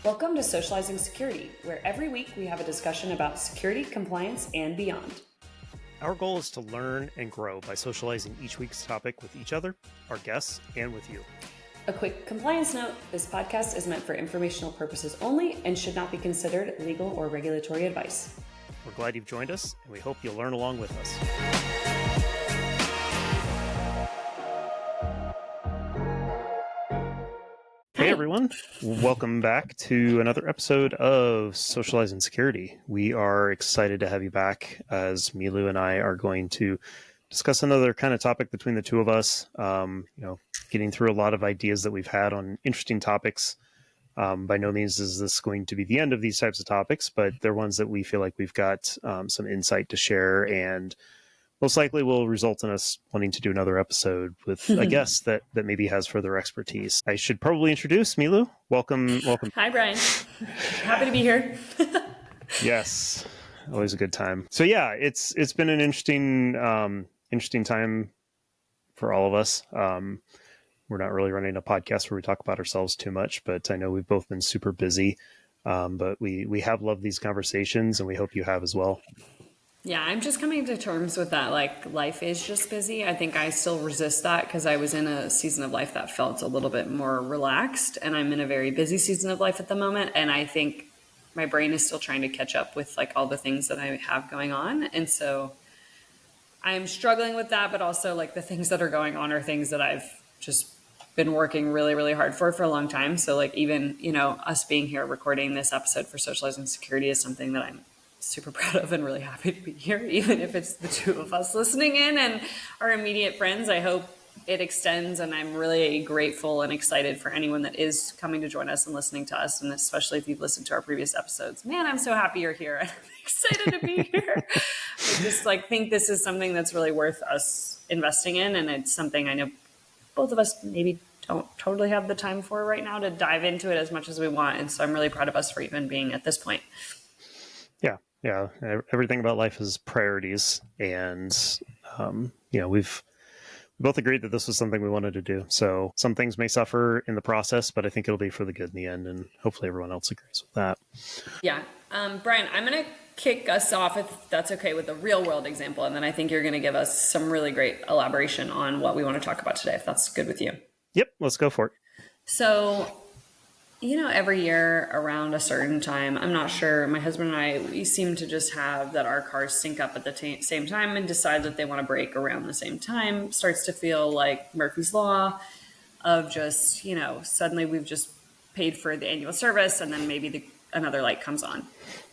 Welcome to Socializing Security, where every week we have a discussion about security, compliance, and beyond. Our goal is to learn and grow by socializing each week's topic with each other, our guests, and with you. A quick compliance note, this podcast is meant for informational purposes only and should not be considered legal or regulatory advice. We're glad you've joined us, and we hope you'll learn along with us. Hey everyone, welcome back to another episode of Socializing Security. We are excited to have you back as Milu and I are going to discuss another kind of topic between the two of us, getting through a lot of ideas that we've had on interesting topics. By no means is this going to be the end of these types of topics, but they're ones that we feel like we've got some insight to share, and most likely will result in us wanting to do another episode with a guest that maybe has further expertise. I should probably introduce Milu. Welcome. Hi, Brian. Happy to be here. Yes, always a good time. So yeah, it's been an interesting time for all of us. We're not really running a podcast where we talk about ourselves too much, but I know we've both been super busy. But we have loved these conversations, and we hope you have as well. Yeah, I'm just coming to terms with that. Like, life is just busy. I think I still resist that because I was in a season of life that felt a little bit more relaxed, and I'm in a very busy season of life at the moment. And I think my brain is still trying to catch up with like all the things that I have going on. And so I'm struggling with that, but also like the things that are going on are things that I've just been working really, really hard for a long time. So like even, us being here recording this episode for Socializing Security is something that I'm super proud of and really happy to be here, even if it's the two of us listening in and our immediate friends. I hope it extends, and I'm really grateful and excited for anyone that is coming to join us and listening to us, and especially if you've listened to our previous episodes. Man, I'm so happy you're here. I'm excited to be here. I just think this is something that's really worth us investing in, and it's something I know both of us maybe don't totally have the time for right now to dive into it as much as we want, and so I'm really proud of us for even being at this point. Yeah, everything about life is priorities, and we've both agreed that this was something we wanted to do. So some things may suffer in the process, but I think it'll be for the good in the end, and hopefully everyone else agrees with that. Yeah. Brian, I'm going to kick us off, if that's okay, with a real world example, and then I think you're going to give us some really great elaboration on what we want to talk about today, if that's good with you. Yep, let's go for it. So, every year around a certain time, I'm not sure, my husband and I, we seem to just have that our cars sync up at the same time and decide that they want to brake around the same time. Starts to feel like Murphy's Law of just, suddenly we've just paid for the annual service and then maybe another light comes on.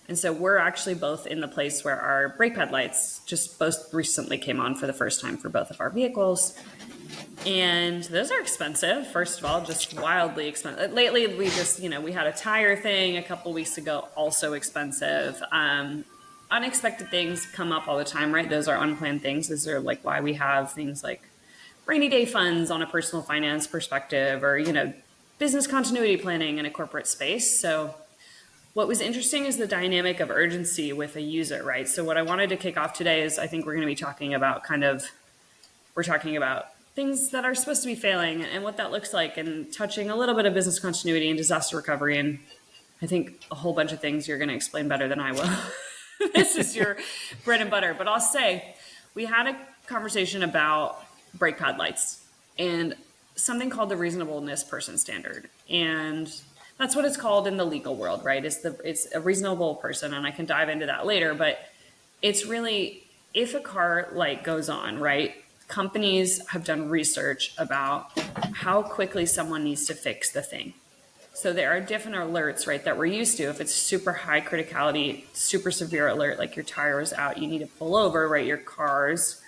And so we're actually both in the place where our brake pad lights just both recently came on for the first time for both of our vehicles. And those are expensive, first of all, just wildly expensive. Lately, we just, we had a tire thing a couple weeks ago, also expensive. Unexpected things come up all the time, right? Those are unplanned things. Those are like why we have things like rainy day funds on a personal finance perspective, or, business continuity planning in a corporate space. So what was interesting is the dynamic of urgency with a user, right? So what I wanted to kick off today is I think we're going to be talking about things that are supposed to be failing and what that looks like, and touching a little bit of business continuity and disaster recovery. And I think a whole bunch of things you're going to explain better than I will. This is your bread and butter. But I'll say we had a conversation about brake pad lights and something called the reasonableness person standard. And that's what it's called in the legal world, right? It's a reasonable person. And I can dive into that later, but it's really, if a car light goes on, right? Companies have done research about how quickly someone needs to fix the thing. So there are different alerts, right, that we're used to. If it's super high criticality, super severe alert, like your tire is out, you need to pull over, right? Your cars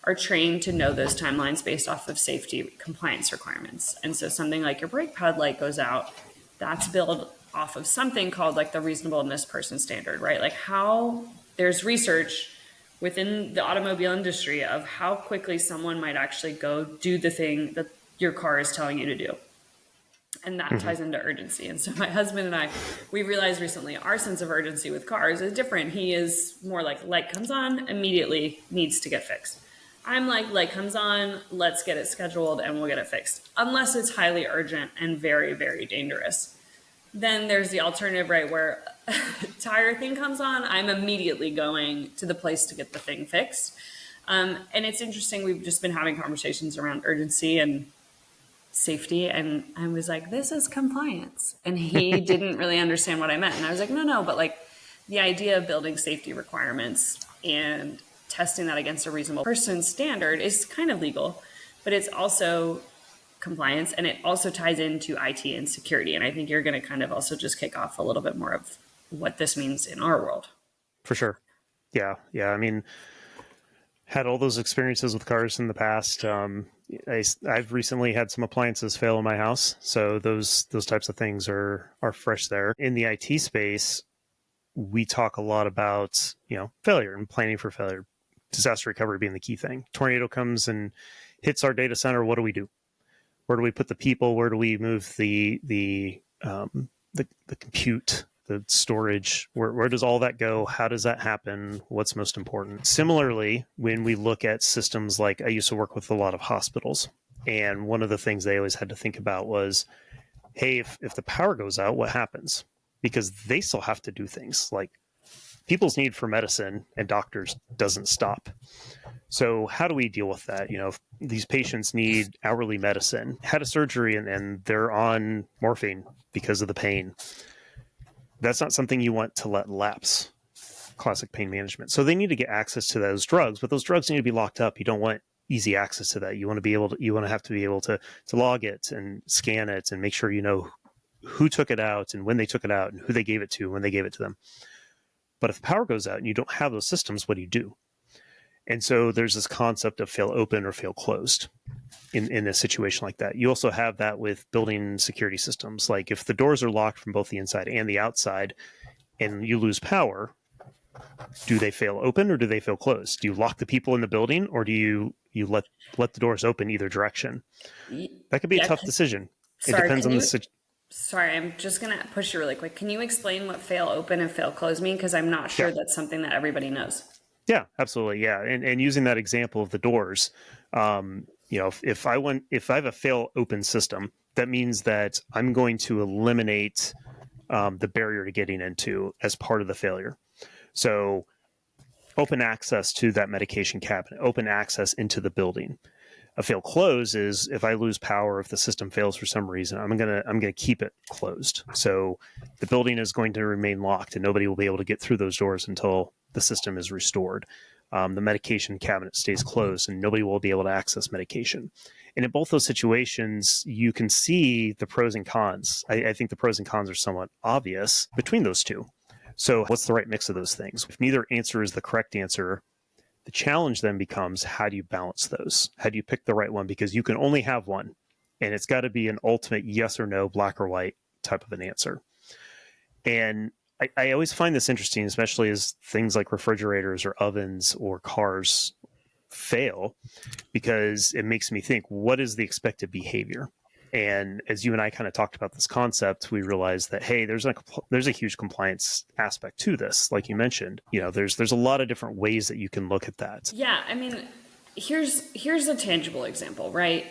are trained to know those timelines based off of safety compliance requirements. And so something like your brake pad light goes out, that's built off of something called like the reasonableness person standard, right? Like how there's research within the automobile industry of how quickly someone might actually go do the thing that your car is telling you to do. And that ties into urgency. And so my husband and I, we realized recently our sense of urgency with cars is different. He is more like light comes on, immediately needs to get fixed. I'm like, light comes on, let's get it scheduled and we'll get it fixed. Unless it's highly urgent and very, very dangerous. Then there's the alternative, right, where a tire thing comes on, I'm immediately going to the place to get the thing fixed. And it's interesting, we've just been having conversations around urgency and safety, and I was like, this is compliance. And he didn't really understand what I meant. And I was like, no, but like the idea of building safety requirements and testing that against a reasonable person standard is kind of legal, but it's also compliance, and it also ties into IT and security. And I think you're going to kind of also just kick off a little bit more of what this means in our world. For sure. Yeah. I mean, had all those experiences with cars in the past. I've recently had some appliances fail in my house, so those types of things are fresh there. In the IT space, we talk a lot about failure and planning for failure, disaster recovery being the key thing. Tornado comes and hits our data center. What do we do? Where do we put the people? Where do we move the compute, the storage? Where does all that go? How does that happen? What's most important? Similarly, when we look at systems like, I used to work with a lot of hospitals, and one of the things they always had to think about was, hey, if the power goes out, what happens? Because they still have to do things like people's need for medicine and doctors doesn't stop. So how do we deal with that? If these patients need hourly medicine, had a surgery and they're on morphine because of the pain, that's not something you want to let lapse. Classic pain management. So they need to get access to those drugs, but those drugs need to be locked up. You don't want easy access to that. You want to have to be able to log it and scan it and make sure you know who took it out and when they took it out and who they gave it to when they gave it to them. But if the power goes out and you don't have those systems, what do you do? And so there's this concept of fail open or fail closed in a situation like that. You also have that with building security systems. Like if the doors are locked from both the inside and the outside and you lose power, do they fail open or do they fail closed? Do you lock the people in the building or do you let the doors open either direction? That could be a tough decision. It depends on the situation. Sorry, I'm just going to push you really quick. Can you explain what fail open and fail close mean? Because I'm not sure that's something that everybody knows. Yeah, absolutely. Yeah. And using that example of the doors, if I have a fail open system, that means that I'm going to eliminate the barrier to getting into as part of the failure. So open access to that medication cabinet, open access into the building. A fail close is if I lose power, if the system fails for some reason, I'm gonna keep it closed. So the building is going to remain locked and nobody will be able to get through those doors until the system is restored. The medication cabinet stays closed and nobody will be able to access medication. And in both those situations, you can see the pros and cons. I think the pros and cons are somewhat obvious between those two. So what's the right mix of those things? If neither answer is the correct answer, the challenge then becomes, how do you balance those? How do you pick the right one? Because you can only have one, and it's got to be an ultimate yes or no, black or white type of an answer. And I always find this interesting, especially as things like refrigerators or ovens or cars fail, because it makes me think, what is the expected behavior? And as you and I kind of talked about this concept, we realized that, hey, there's a huge compliance aspect to this. Like you mentioned, there's a lot of different ways that you can look at that. Yeah. I mean, here's a tangible example, right?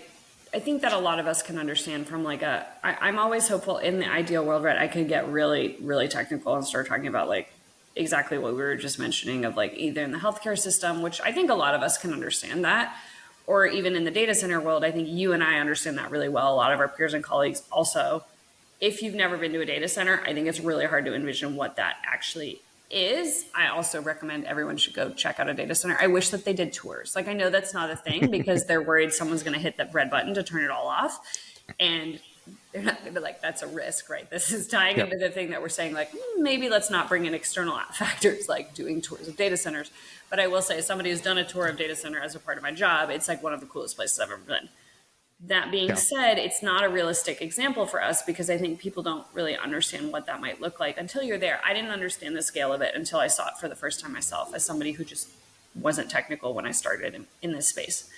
I think that a lot of us can understand from I'm always hopeful in the ideal world, right? I could get really, really technical and start talking about like exactly what we were just mentioning of like either in the healthcare system, which I think a lot of us can understand that, or even in the data center world. I think you and I understand that really well. A lot of our peers and colleagues also. If you've never been to a data center, I think it's really hard to envision what that actually is. I also recommend everyone should go check out a data center. I wish that they did tours. Like, I know that's not a thing because they're worried someone's going to hit that red button to turn it all off. And they're not going to be like, that's a risk, right? This is tying into the thing that we're saying, like, maybe let's not bring in external factors like doing tours of data centers. But I will say, as somebody who's done a tour of data center as a part of my job, it's like one of the coolest places I've ever been. That being said, it's not a realistic example for us because I think people don't really understand what that might look like until you're there. I didn't understand the scale of it until I saw it for the first time myself as somebody who just wasn't technical when I started in this space.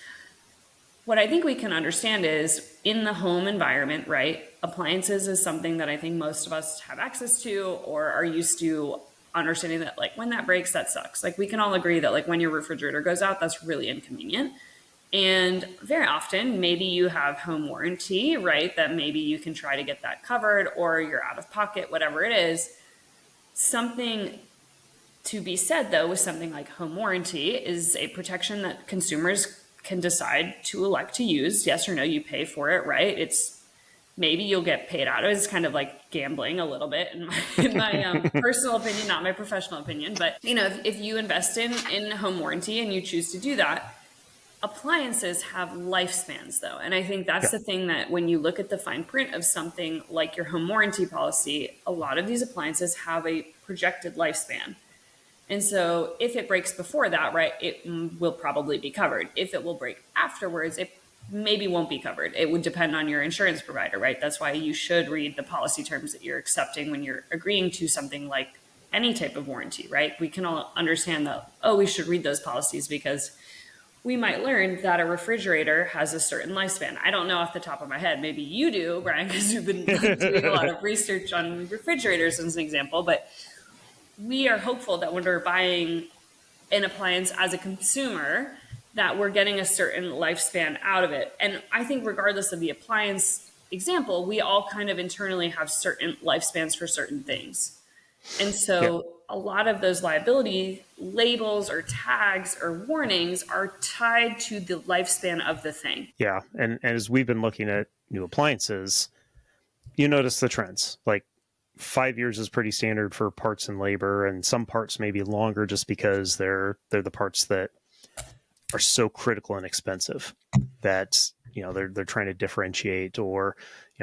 What I think we can understand is in the home environment, right? Appliances is something that I think most of us have access to or are used to understanding that like when that breaks, that sucks. Like we can all agree that like when your refrigerator goes out, that's really inconvenient. And very often, maybe you have home warranty, right? That maybe you can try to get that covered, or you're out of pocket, whatever it is. Something to be said, though, with something like home warranty is a protection that consumers can decide to elect to use. Yes or no, you pay for it, right? It's maybe you'll get paid out of it. It's kind of like gambling a little bit in my personal opinion, not my professional opinion. But if you invest in home warranty and you choose to do that, appliances have lifespans, though. And I think that's the thing, that when you look at the fine print of something like your home warranty policy, a lot of these appliances have a projected lifespan. And so if it breaks before that, right, it will probably be covered. If it will break afterwards, it maybe won't be covered. It would depend on your insurance provider, right? That's why you should read the policy terms that you're accepting when you're agreeing to something like any type of warranty, right? We can all understand that, we should read those policies because we might learn that a refrigerator has a certain lifespan. I don't know off the top of my head. Maybe you do, Brian, because you've been doing a lot of research on refrigerators as an example. But we are hopeful that when we're buying an appliance as a consumer, that we're getting a certain lifespan out of it. And I think regardless of the appliance example, we all kind of internally have certain lifespans for certain things. And so a lot of those liability labels or tags or warnings are tied to the lifespan of the thing. Yeah. And as we've been looking at new appliances, you notice the trends. Like 5 years is pretty standard for parts and labor, and some parts may be longer just because they're the parts that are so critical and expensive that they're trying to differentiate, or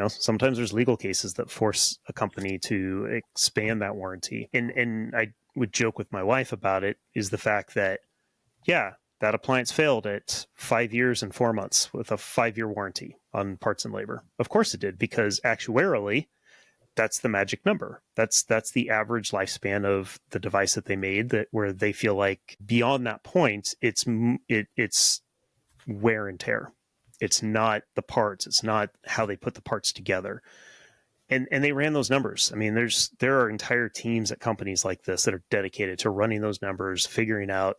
sometimes there's legal cases that force a company to expand that warranty. And I would joke with my wife about it, is the fact that that appliance failed at 5 years and 4 months with a 5-year warranty on parts and labor. Of course it did, because actuarially that's the magic number. That's the average lifespan of the device that they made, that where they feel like beyond that point, it's wear and tear. It's not the parts. It's not how they put the parts together. And they ran those numbers. I mean, there are entire teams at companies like this that are dedicated to running those numbers, figuring out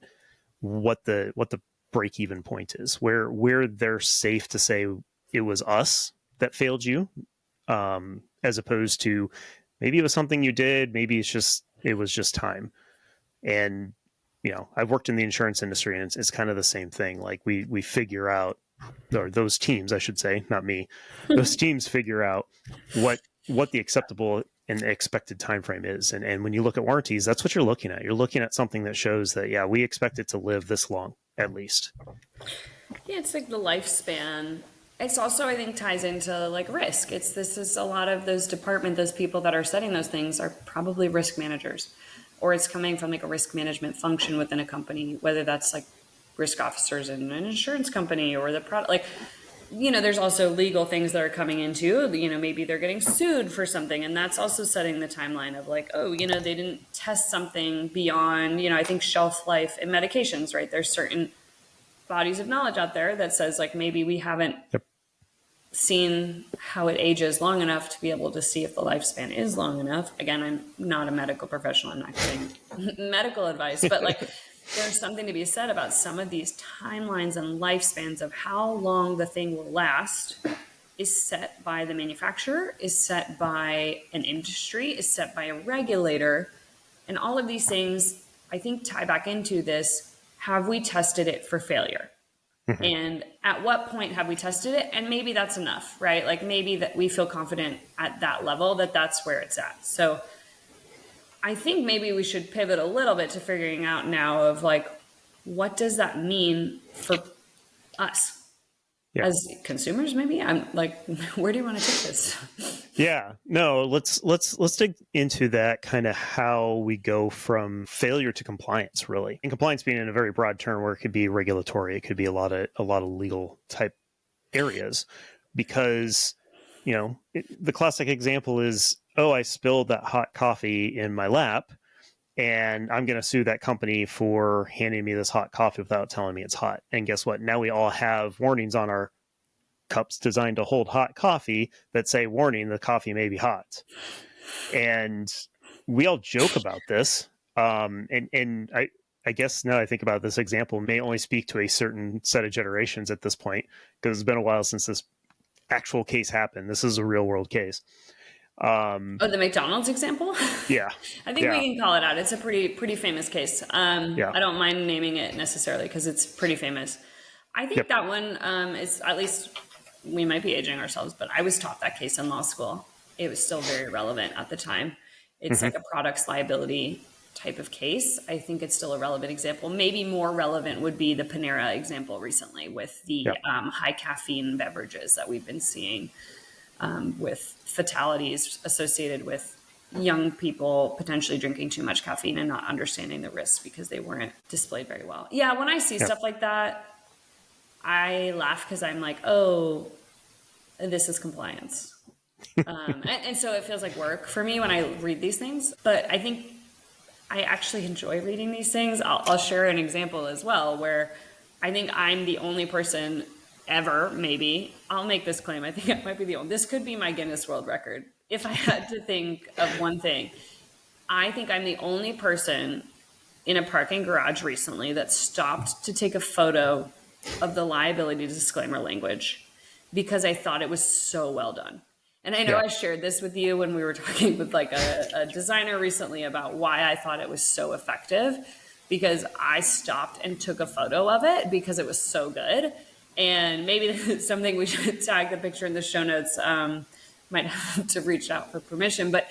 what the break-even point is, where they're safe to say it was us that failed you, as opposed to maybe it was something you did, maybe it was just time. And I've worked in the insurance industry, and it's kind of the same thing. Like we figure out, or those teams, I should say, not me, those teams figure out what the acceptable and expected time frame is. And when you look at warranties, that's what you're looking at. You're looking at something that shows that, we expect it to live this long, at least. Yeah, it's like the lifespan. It's also, I think, ties into like risk. This is a lot of those people that are setting those things are probably risk managers, or it's coming from like a risk management function within a company, whether that's like risk officers in an insurance company or the product. Like, there's also legal things that are coming into, maybe they're getting sued for something. And that's also setting the timeline of like, they didn't test something beyond, I think shelf life in medications, right? There's certain bodies of knowledge out there that says like, maybe we haven't seen how it ages long enough to be able to see if the lifespan is long enough. Again, I'm not a medical professional. I'm not giving medical advice, but like there's something to be said about some of these timelines and lifespans of how long the thing will last is set by the manufacturer, is set by an industry, is set by a regulator. And all of these things, I think, tie back into this. Have we tested it for failure? Mm-hmm. And at what point have we tested it? And maybe that's enough, right? Like maybe that we feel confident at that level that that's where it's at. So I think maybe we should pivot a little bit to figuring out now of like, what does that mean for us as consumers? Maybe I'm like, where do you want to take this? Yeah, no, let's dig into that, kind of how we go from failure to compliance, really. And compliance being in a very broad term, where it could be regulatory, it could be a lot of legal type areas, because the classic example is, I spilled that hot coffee in my lap, and I'm going to sue that company for handing me this hot coffee without telling me it's hot. And guess what? Now we all have warnings on our cups designed to hold hot coffee that say, warning, the coffee may be hot. And we all joke about this. And I guess now I think about this example may only speak to a certain set of generations at this point, because it's been a while since this actual case happened. This is a real world case. Oh, the McDonald's example? Yeah. I think we Yeah. can call it out. It's a pretty famous case. Yeah. I don't mind naming it necessarily because it's pretty famous. I think Yep. that one is, at least we might be aging ourselves, but I was taught that case in law school. It was still very relevant at the time. It's Mm-hmm. like a products liability type of case. I think it's still a relevant example. Maybe more relevant would be the Panera example recently with the Yep. high caffeine beverages that we've been seeing, with fatalities associated with young people potentially drinking too much caffeine and not understanding the risks because they weren't displayed very well. Yeah, when I see Yep. stuff like that, I laugh because I'm like, oh, this is compliance. And so it feels like work for me when I read these things. But I think I actually enjoy reading these things. I'll share an example as well where I think I'm the only person ever, maybe, I'll make this claim. I think I might be the only, this could be my Guinness World Record. If I had to think of one thing, I think I'm the only person in a parking garage recently that stopped to take a photo of the liability disclaimer language because I thought it was so well done. And I know Yeah. I shared this with you when we were talking with like a designer recently about why I thought it was so effective, because I stopped and took a photo of it because it was so good. And maybe it's something we should tag the picture in the show notes. Might have to reach out for permission. But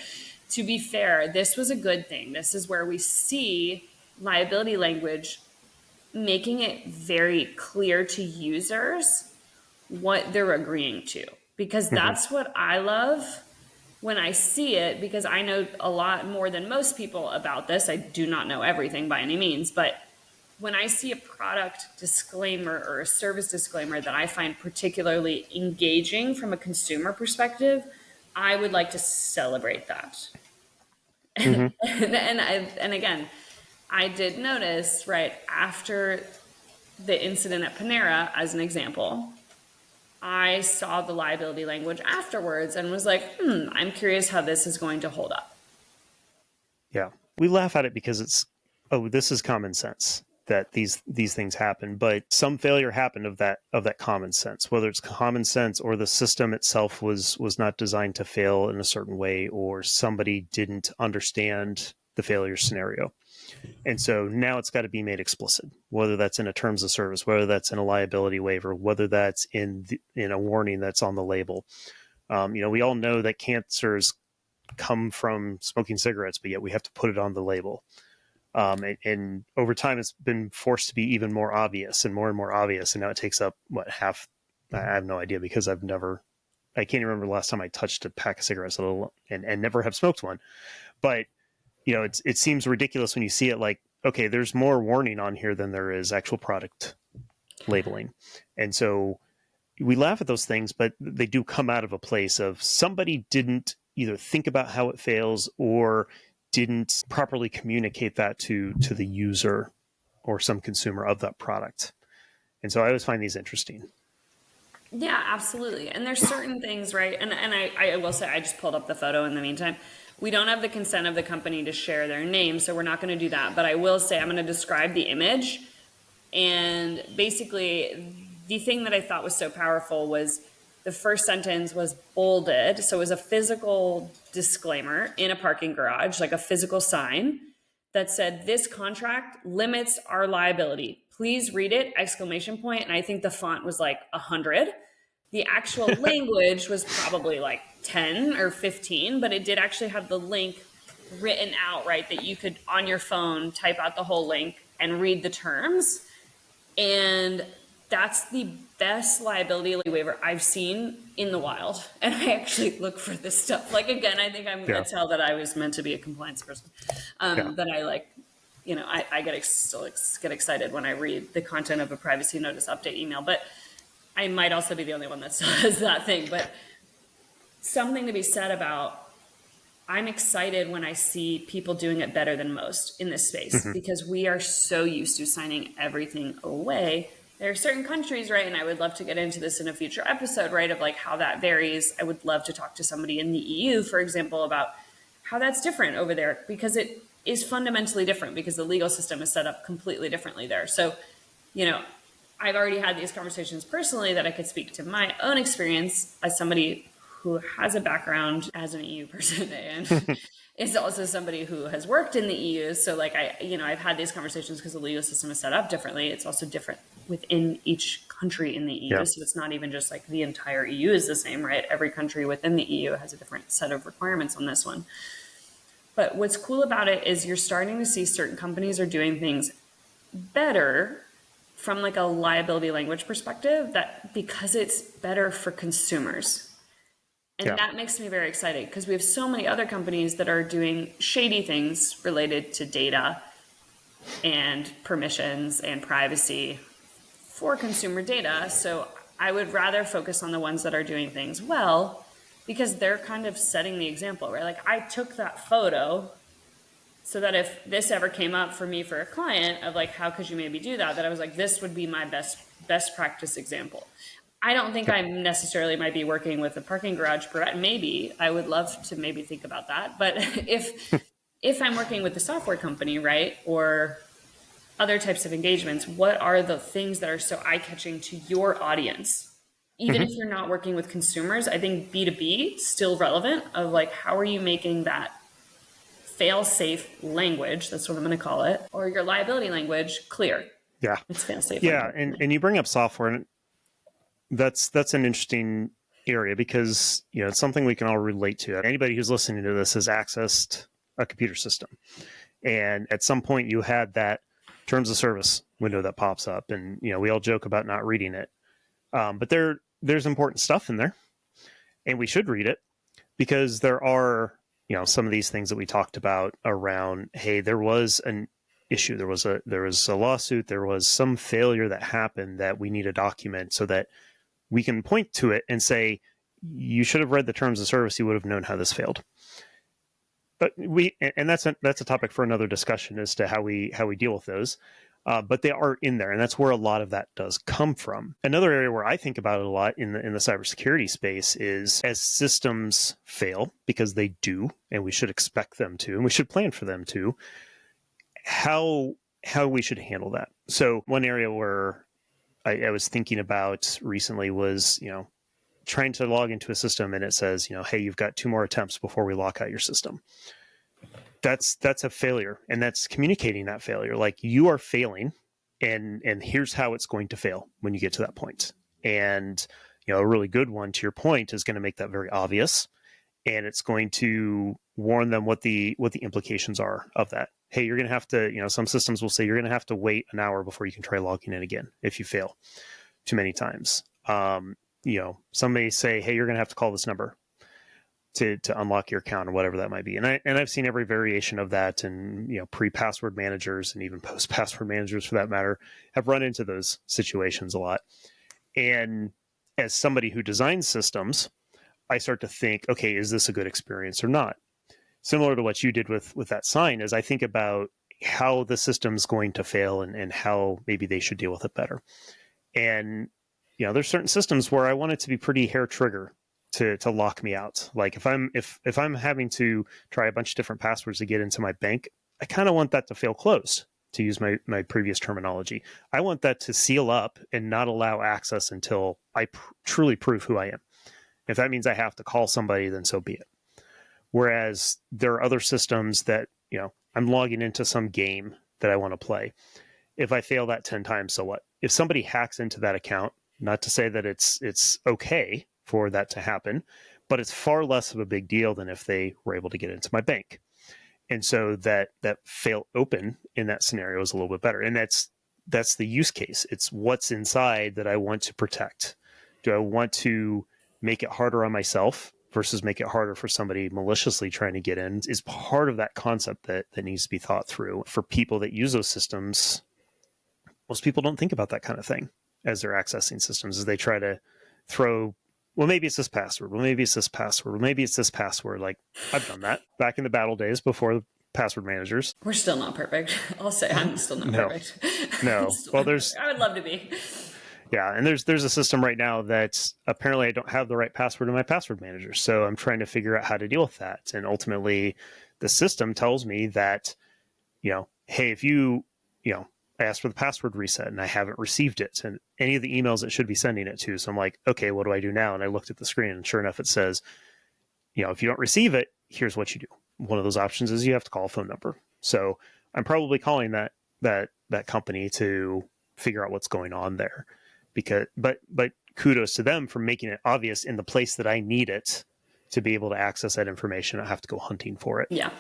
to be fair, this was a good thing. This is where we see liability language making it very clear to users what they're agreeing to, because Mm-hmm. that's what I love when I see it, because I know a lot more than most people about this. I do not know everything by any means, but when I see a product disclaimer or a service disclaimer that I find particularly engaging from a consumer perspective, I would like to celebrate that. Mm-hmm. And again, I did notice right after the incident at Panera, as an example, I saw the liability language afterwards and was like, I'm curious how this is going to hold up. Yeah. We laugh at it because it's, oh, this is common sense that these things happen, but some failure happened of that common sense, whether it's common sense or the system itself was not designed to fail in a certain way, or somebody didn't understand the failure scenario. And so now it's got to be made explicit, whether that's in a terms of service, whether that's in a liability waiver, whether that's in a warning that's on the label. We all know that cancers come from smoking cigarettes, but yet we have to put it on the label. And over time, it's been forced to be even more obvious and more obvious. And now it takes up half. I have no idea, because I can't even remember the last time I touched a pack of cigarettes, and never have smoked one. But it seems ridiculous when you see it, like, okay, there's more warning on here than there is actual product labeling. And so we laugh at those things, but they do come out of a place of somebody didn't either think about how it fails or didn't properly communicate that to the user or some consumer of that product. And so I always find these interesting. Yeah, absolutely. And there's certain things, right? And I will say, I just pulled up the photo in the meantime. We don't have the consent of the company to share their name, so we're not going to do that. But I will say I'm going to describe the image. And basically, the thing that I thought was so powerful was the first sentence was bolded. So it was a physical disclaimer in a parking garage, like a physical sign that said, "This contract limits our liability. Please read it!" Exclamation point. And I think the font was like 100. The actual language was probably like 10 or 15, but it did actually have the link written out, right? That you could, on your phone, type out the whole link and read the terms. And that's the best liability waiver I've seen in the wild. And I actually look for this stuff. Like, again, I think I'm going to tell that I was meant to be a compliance person. That I like, I still get excited when I read the content of a privacy notice update email. But I might also be the only one that says that thing. But something to be said about, I'm excited when I see people doing it better than most in this space, because we are so used to signing everything away. There are certain countries, right? And I would love to get into this in a future episode, right? Of like how that varies. I would love to talk to somebody in the EU, for example, about how that's different over there, because is fundamentally different because the legal system is set up completely differently there. So, I've already had these conversations personally that I could speak to my own experience as somebody who has a background as an EU person and is also somebody who has worked in the EU. So like I've had these conversations because the legal system is set up differently. It's also different within each country in the EU. Yeah. So it's not even just like the entire EU is the same, right? Every country within the EU has a different set of requirements on this one. But what's cool about it is you're starting to see certain companies are doing things better from like a liability language perspective, that because it's better for consumers. And that makes me very excited because we have so many other companies that are doing shady things related to data and permissions and privacy for consumer data. So I would rather focus on the ones that are doing things well because they're kind of setting the example, right? Like I took that photo so that if this ever came up for me for a client of like, how could you maybe do that? That I was like, this would be my best practice example. I don't think I necessarily might be working with a parking garage provider. Maybe I would love to maybe think about that. But if I'm working with a software company, right, or other types of engagements, what are the things that are so eye-catching to your audience? Even if you're not working with consumers, I think B2B still relevant of like, how are you making that fail-safe language, that's what I'm going to call it, or your liability language clear. Yeah. It's fail-safe. Yeah. And you bring up software, and that's an interesting area because, it's something we can all relate to. Anybody who's listening to this has accessed a computer system. And at some point you had that terms of service window that pops up, and, we all joke about not reading it. But there's important stuff in there, and we should read it because there are, some of these things that we talked about around, hey, there was an issue, there was a lawsuit, there was some failure that happened that we need to document so that we can point to it and say, you should have read the terms of service, you would have known how this failed. But that's a topic for another discussion as to how we deal with those. But they are in there, and that's where a lot of that does come from. Another area where I think about it a lot in the cybersecurity space is as systems fail, because they do, and we should expect them to, and we should plan for them to, how we should handle that. So one area where I was thinking about recently was, trying to log into a system and it says, hey, you've got 2 more attempts before we lock out your system. That's a failure, and that's communicating that failure. Like, you are failing, and here's how it's going to fail when you get to that point. And, a really good one, to your point, is going to make that very obvious, and it's going to warn them what the implications are of that. Hey, you're going to have to, some systems will say you're going to have to wait an hour before you can try logging in again if you fail too many times. Some may say, hey, you're going to have to call this number to unlock your account, or whatever that might be. And I've seen every variation of that, and pre-password managers and even post-password managers, for that matter, have run into those situations a lot. And as somebody who designs systems, I start to think, okay, is this a good experience or not? Similar to what you did with that sign, is I think about how the system's going to fail and how maybe they should deal with it better. And there's certain systems where I want it to be pretty hair trigger to lock me out. Like if I'm having to try a bunch of different passwords to get into my bank, I kind of want that to fail closed, to use my previous terminology. I want that to seal up and not allow access until I truly prove who I am. If that means I have to call somebody, then so be it. Whereas there are other systems that, I'm logging into some game that I want to play. If I fail that 10 times, so what? If somebody hacks into that account, not to say that it's okay for that to happen, but it's far less of a big deal than if they were able to get into my bank. And so that fail open in that scenario is a little bit better. And that's the use case. It's what's inside that I want to protect. Do I want to make it harder on myself versus make it harder for somebody maliciously trying to get in? Is part of that concept that needs to be thought through. For people that use those systems, most people don't think about that kind of thing as they're accessing systems, as they try to throw, well, maybe it's this password. Well, maybe it's this password. Well, maybe it's this password. Like, I've done that back in the battle days before the password managers. We're still not perfect. I'll say I'm still not perfect. No. Well, I would love to be. Yeah, and there's a system right now that apparently I don't have the right password in my password manager. So I'm trying to figure out how to deal with that. And ultimately, the system tells me that hey, if I asked for the password reset and I haven't received it and any of the emails it should be sending it to. So I'm like, okay, what do I do now? And I looked at the screen and sure enough, it says, if you don't receive it, here's what you do. One of those options is you have to call a phone number. So I'm probably calling that company to figure out what's going on there, but kudos to them for making it obvious in the place that I need it to be able to access that information. I have to go hunting for it. Yeah.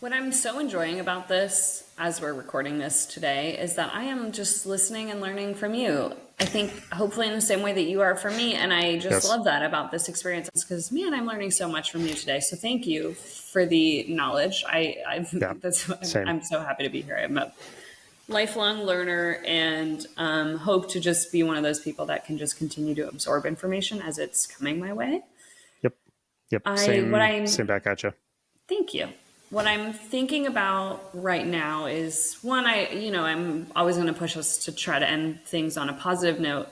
What I'm so enjoying about this, as we're recording this today, is that I am just listening and learning from you. I think hopefully in the same way that you are from me. And I just love that about this experience, because, man, I'm learning so much from you today. So thank you for the knowledge. I'm so happy to be here. I'm a lifelong learner and hope to just be one of those people that can just continue to absorb information as it's coming my way. Yep. Same back at you. Thank you. What I'm thinking about right now is, one, I'm always going to push us to try to end things on a positive note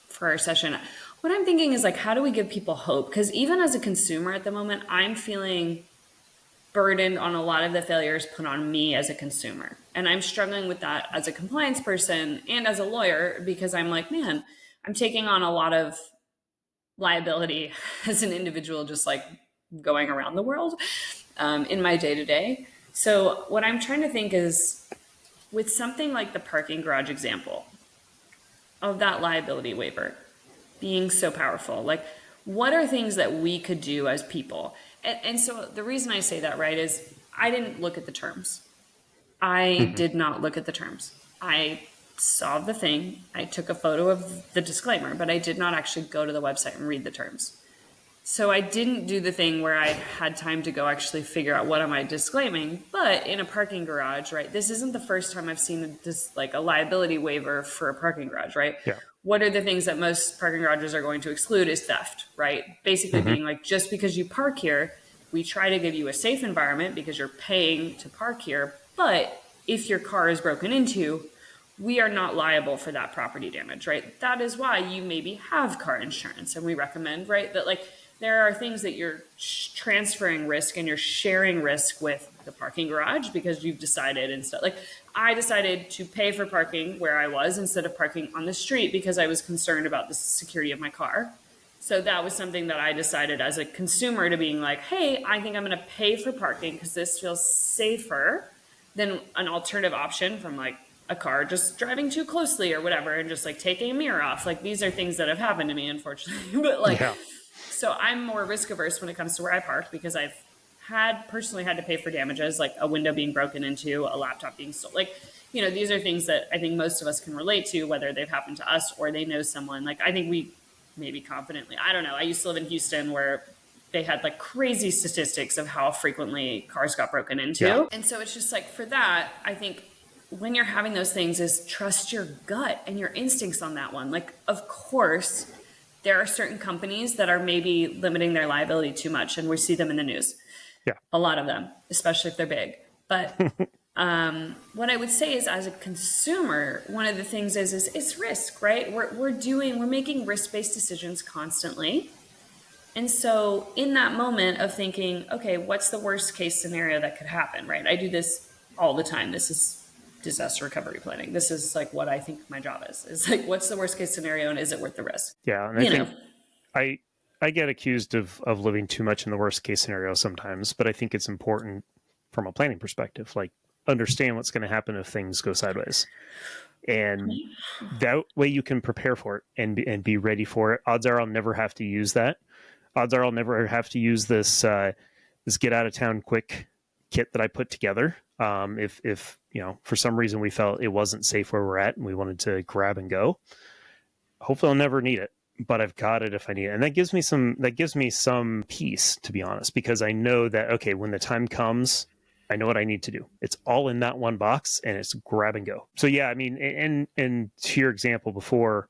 for our session. What I'm thinking is, like, how do we give people hope? Because even as a consumer at the moment, I'm feeling burdened on a lot of the failures put on me as a consumer. And I'm struggling with that as a compliance person and as a lawyer, because I'm like, man, I'm taking on a lot of liability as an individual, just like going around the world in my day-to-day. So what I'm trying to think is, with something like the parking garage example of that liability waiver being so powerful, like, what are things that we could do as people? And so the reason I say that, right, is I didn't look at the terms. I did not look at the terms. I saw the thing. I took a photo of the disclaimer, but I did not actually go to the website and read the terms. So I didn't do the thing where I had time to go actually figure out what am I disclaiming. But in a parking garage, right, this isn't the first time I've seen this, like, a liability waiver for a parking garage, right? Yeah. What are the things that most parking garages are going to exclude is theft, right? Basically being like, just because you park here, we try to give you a safe environment because you're paying to park here. But if your car is broken into, we are not liable for that property damage, right? That is why you maybe have car insurance. And we recommend, right, that, like, there are things that you're transferring risk and you're sharing risk with the parking garage because you've decided and stuff. Like, I decided to pay for parking where I was instead of parking on the street because I was concerned about the security of my car. So that was something that I decided as a consumer to being like, hey, I think I'm going to pay for parking because this feels safer than an alternative option from, like, a car just driving too closely or whatever and just, like, taking a mirror off. Like, these are things that have happened to me, unfortunately. But, like, so I'm more risk averse when it comes to where I park because I've personally had to pay for damages, like a window being broken into, a laptop being stolen. Like, these are things that I think most of us can relate to, whether they've happened to us or they know someone. Like, I think we maybe confidently, I don't know. I used to live in Houston where they had, like, crazy statistics of how frequently cars got broken into. Yeah. And so it's just like, for that, I think when you're having those things is trust your gut and your instincts on that one. Like, of course, there are certain companies that are maybe limiting their liability too much, and we see them in the news. Yeah. A lot of them, especially if they're big. But what I would say is, as a consumer, one of the things is it's risk, right? We're making risk-based decisions constantly. And so in that moment of thinking, okay, what's the worst case scenario that could happen, right? I do this all the time. This is disaster recovery planning. This is, like, what I think my job is like, what's the worst case scenario and is it worth the risk? Yeah. And I think I get accused of living too much in the worst case scenario sometimes, but I think it's important from a planning perspective, like, understand what's going to happen if things go sideways. And that way you can prepare for it and be ready for it. Odds are I'll never have to use that. Odds are I'll never have to use this get out of town quick kit that I put together. If for some reason we felt it wasn't safe where we're at and we wanted to grab and go, hopefully I'll never need it, but I've got it if I need it. And that gives me some peace, to be honest, because I know that, okay, when the time comes, I know what I need to do. It's all in that one box and it's grab and go. So yeah, I mean, and to your example before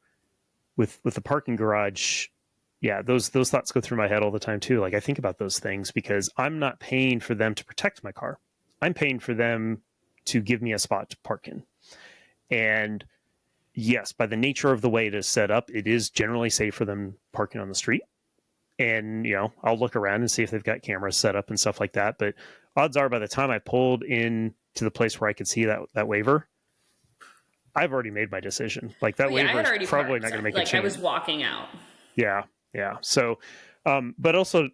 with the parking garage, yeah, those thoughts go through my head all the time too. Like, I think about those things because I'm not paying for them to protect my car. I'm paying for them to give me a spot to park in. And yes, by the nature of the way it is set up, it is generally safe for them parking on the street. And, I'll look around and see if they've got cameras set up and stuff like that. But odds are by the time I pulled in to the place where I could see that waiver, I've already made my decision. Like that waiver is probably not going to make a change. I was walking out. Yeah. So, but also,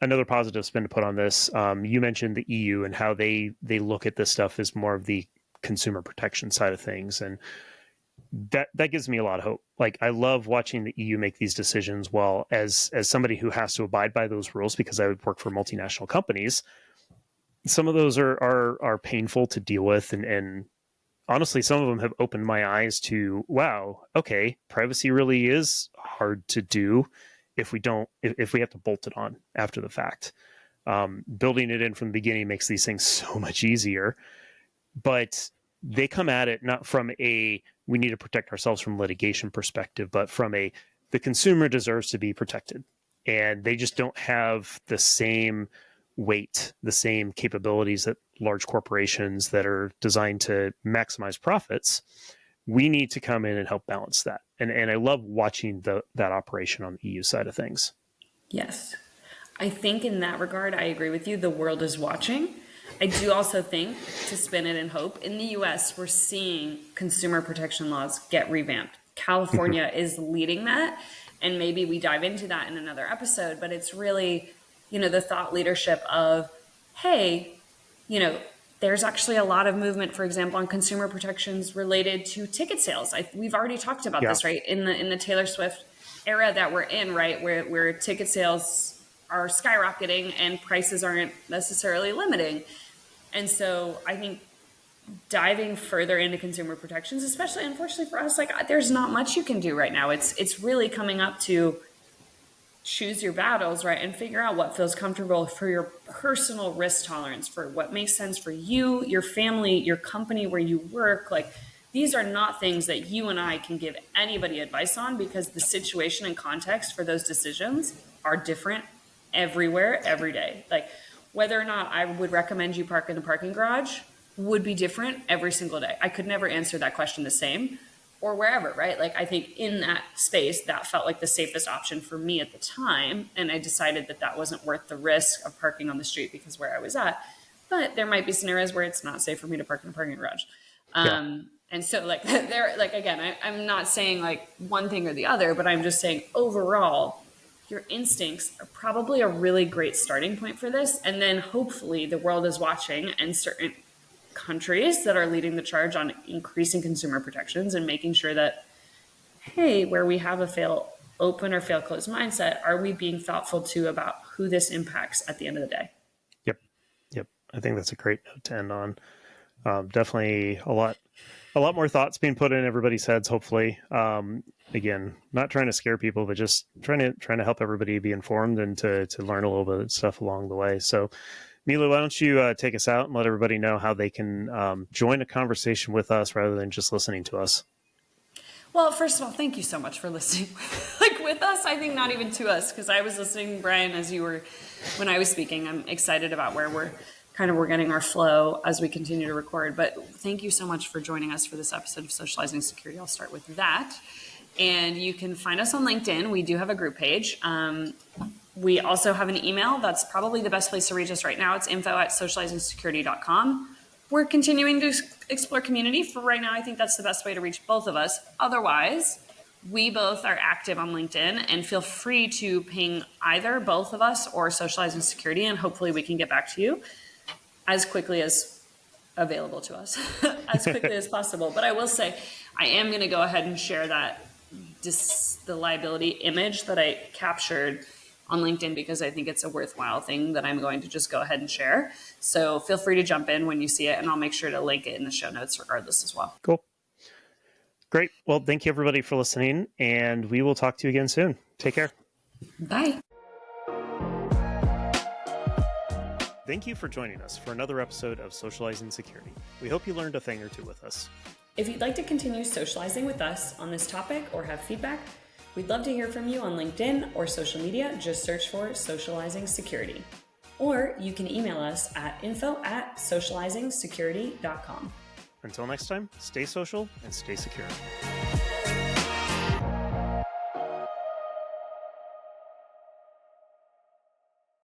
another positive spin to put on this. You mentioned the EU and how they look at this stuff as more of the consumer protection side of things, and that gives me a lot of hope. Like I love watching the EU make these decisions. Well, as somebody who has to abide by those rules because I would work for multinational companies, some of those are painful to deal with, and honestly, some of them have opened my eyes to, wow, okay, privacy really is hard to do if we have to bolt it on after the fact. Building it in from the beginning makes these things so much easier, but they come at it not from we need to protect ourselves from litigation perspective, but from the consumer deserves to be protected. And they just don't have the same weight, the same capabilities that large corporations that are designed to maximize profits. We need to come in and help balance that. And I love watching that operation on the EU side of things. Yes. I think in that regard, I agree with you. The world is watching. I do also think, to spin it in hope, in the US, we're seeing consumer protection laws get revamped. California is leading that. And maybe we dive into that in another episode, but it's really, the thought leadership of, hey, there's actually a lot of movement, for example, on consumer protections related to ticket sales. We've already talked about this, right? In the Taylor Swift era that we're in, right? Where ticket sales are skyrocketing and prices aren't necessarily limiting. And so I think diving further into consumer protections, especially unfortunately for us, like there's not much you can do right now. It's really coming up to choose your battles, right? And figure out what feels comfortable for your personal risk tolerance, for what makes sense for you, your family, your company where you work. Like these are not things that you and I can give anybody advice on because the situation and context for those decisions are different everywhere, every day. Like whether or not I would recommend you park in the parking garage would be different every single day. I could never answer that question the same. Or wherever, right? Like I think in that space, that felt like the safest option for me at the time. And I decided that wasn't worth the risk of parking on the street because where I was at. But there might be scenarios where it's not safe for me to park in a parking garage. And so like again, I'm not saying like one thing or the other, but I'm just saying overall, your instincts are probably a really great starting point for this. And then hopefully the world is watching and certain countries that are leading the charge on increasing consumer protections and making sure that, hey, where we have a fail open or fail closed mindset, are we being thoughtful too about who this impacts at the end of the day? Yep. I think that's a great note to end on. Definitely a lot more thoughts being put in everybody's heads, hopefully. Again, not trying to scare people, but just trying to help everybody be informed and to learn a little bit of stuff along the way. So Mila, why don't you take us out and let everybody know how they can join a conversation with us rather than just listening to us? Well, first of all, thank you so much for listening with us. I think not even to us, because I was listening, Brian, when I was speaking. I'm excited about where we're getting our flow as we continue to record. But thank you so much for joining us for this episode of Socializing Security. I'll start with that. And you can find us on LinkedIn. We do have a group page. We also have an email. That's probably the best place to reach us right now. It's info@socializingsecurity.com. We're continuing to explore community. For right now, I think that's the best way to reach both of us. Otherwise, we both are active on LinkedIn, and feel free to ping either both of us or Socializing Security, and hopefully we can get back to you as quickly as available to us, as quickly as possible. But I will say, I am going to go ahead and share the liability image that I captured on LinkedIn, because I think it's a worthwhile thing that I'm going to just go ahead and share. So feel free to jump in when you see it, and I'll make sure to link it in the show notes regardless as well. Cool. Great. Well, thank you everybody for listening, and we will talk to you again soon. Take care. Bye. Thank you for joining us for another episode of Socializing Security. We hope you learned a thing or two with us. If you'd like to continue socializing with us on this topic or have feedback, we'd love to hear from you on LinkedIn or social media. Just search for Socializing Security. Or you can email us at info@socializingsecurity.com. Until next time, stay social and stay secure.